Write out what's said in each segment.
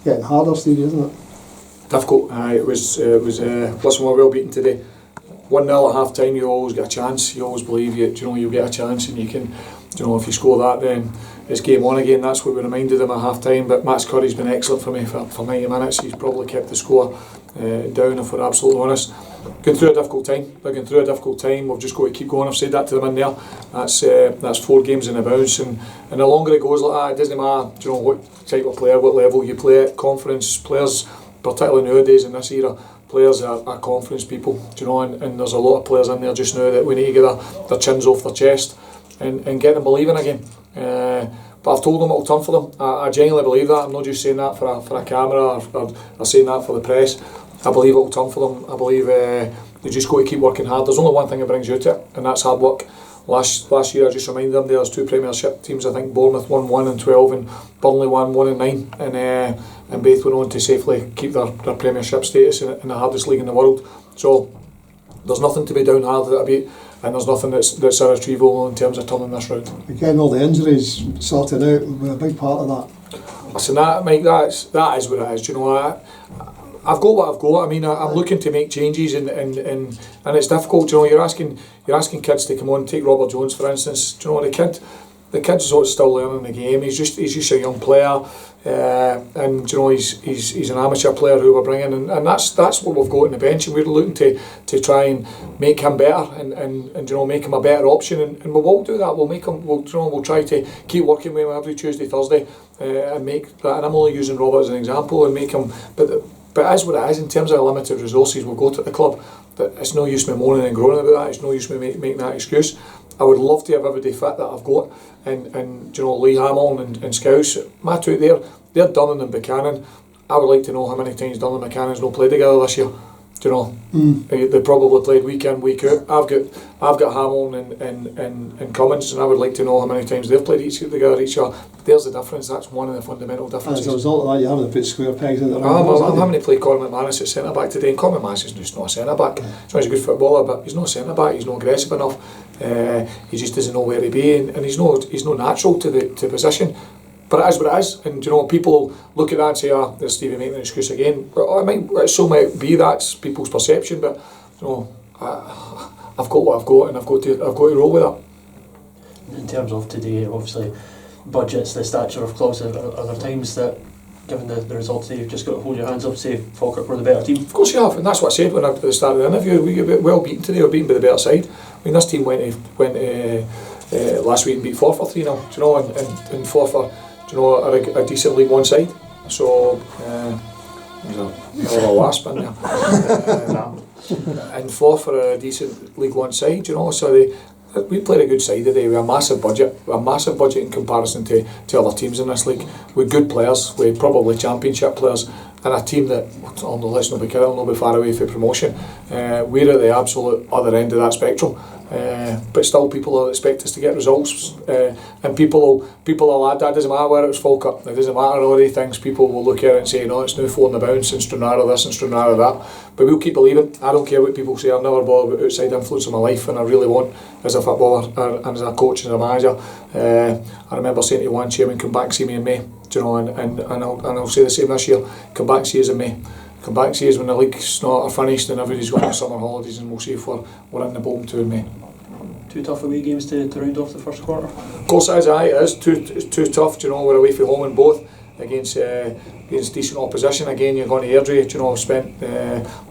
getting harder, Stevie, isn't it? Difficult. It was. Listen, we're well beaten today. 1-0 at half time, you always get a chance. You always believe you'll get a chance, and you can, if you score that, then it's game on again. That's what we reminded them at half time. But Matt Curry's been excellent for me for 90 minutes. He's probably kept the score down, if we're absolutely honest. Going through a difficult time. They're going through a difficult time. We've just got to keep going. I've said that to them in there. That's 4 games in the bounce, and the longer it goes like that, it doesn't matter. What type of player, what level you play at. Conference players, particularly nowadays in this era, players are confidence people, and there's a lot of players in there just now that we need to get their chins off their chest and get them believing again. But I've told them it'll turn for them. I genuinely believe that. I'm not just saying that for a camera or saying that for the press. I believe it'll turn for them. I believe they just got to keep working hard. There's only one thing that brings you to it, and that's hard work. Last year I just reminded them there's 2 Premiership teams. I think Bournemouth won 1 and 12 and Burnley won 1 and 9, and both went on to safely keep their Premiership status in the hardest league in the world. So there's nothing to be downhearted about, and there's nothing that's irretrievable in terms of turning this round. Again, all the injuries sorted out were a big part of that. Listen, Mike, that is what it is. I've got what I've got. I mean, I'm looking to make changes, and it's difficult. You're asking kids to come on. Take Robert Jones for instance. The kid's sort of still learning the game. He's just a young player, and he's an amateur player who we're bringing, and that's what we've got in the bench, and we're looking to try and make him better, and make him a better option, and we will do that. We'll try to keep working with him every Tuesday, Thursday, and make that. And I'm only using Robert as an example, and make him, But as what it is, in terms of the limited resources we've got at the club, that it's no use me moaning and groaning about that. It's no use me making that excuse. I would love to have everybody fit that I've got, and Lee Hamilton and Scouse, my two, they're Dunnan and Buchanan. I would like to know how many times Dunnan and Buchanan's not played together this year. They probably played week in, week out. I've got Hamilton and Cummins, and I would like to know how many times they've played together each year. There's the difference. That's one of the fundamental differences. As a result of that, you haven't put square pegs in the round. I'm having to play Conor McManus at centre back today, and Conor McManus is just not a centre back. He's a good footballer, but he's not a centre back. He's not aggressive enough. He just doesn't know where to be, and he's no natural to the position. But it is what it is, and people look at that and say, there's Stevie making an excuse again. But might be that's people's perception, but I've got what I've got, and I've got to roll with it. In terms of today, obviously, budgets, the stature of clubs, are there times that, given the results, you've just got to hold your hands up and say Falkirk were the better team? Of course you have, and that's what I said at the start of the interview. We were well beaten today, we're beaten by the better side. I mean, this team went last week and beat Forfar 3-0, and Forfar, are a decent League One side. So there's a wasp in there. And Forfar are a decent League One side, so we played a good side today with a massive budget. In comparison to other teams in this league, with good players, with probably championship players, and a team that, let's not be careful, not be far away from promotion. We're at the absolute other end of that spectrum. But still, people will expect us to get results, and people will add that. Doesn't matter where it was Falkirk, it doesn't matter all these things. People will look at it and say, no, it's now 4 in the bounce, and Stranraer this and Stranraer that. But we'll keep believing. I don't care what people say. I've never bothered about outside influence in my life, and I really want, as a footballer and as a coach and as a manager. I remember saying to one chairman, come back and see me in May, and I'll say the same this year. Come back and see us in May. Come back and see us when the league's not finished and everybody's going on summer holidays, and we'll see if we're in the bottom 2 in May. 2 tough away games to round off the first quarter? Of course it is, it's too tough. We're away from home in both against decent opposition. Again, you're going to Airdrie. I've spent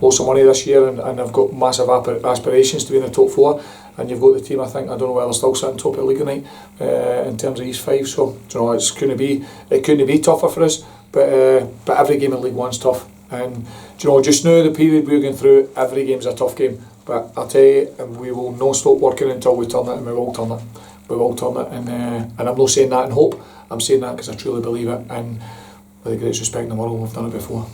lots of money this year, and I've got massive aspirations to be in the top 4. And you've got the team, I don't know whether they're still sitting top of the league tonight in terms of East 5. So it couldn't be tougher for us. But every game in League One's tough. And just now, the period we're going through, every game's a tough game. But I'll tell you, we will not stop working until we turn it, and we will turn it. We will turn it, and I'm not saying that in hope. I'm saying that because I truly believe it, and with the greatest respect in the world, we've done it before.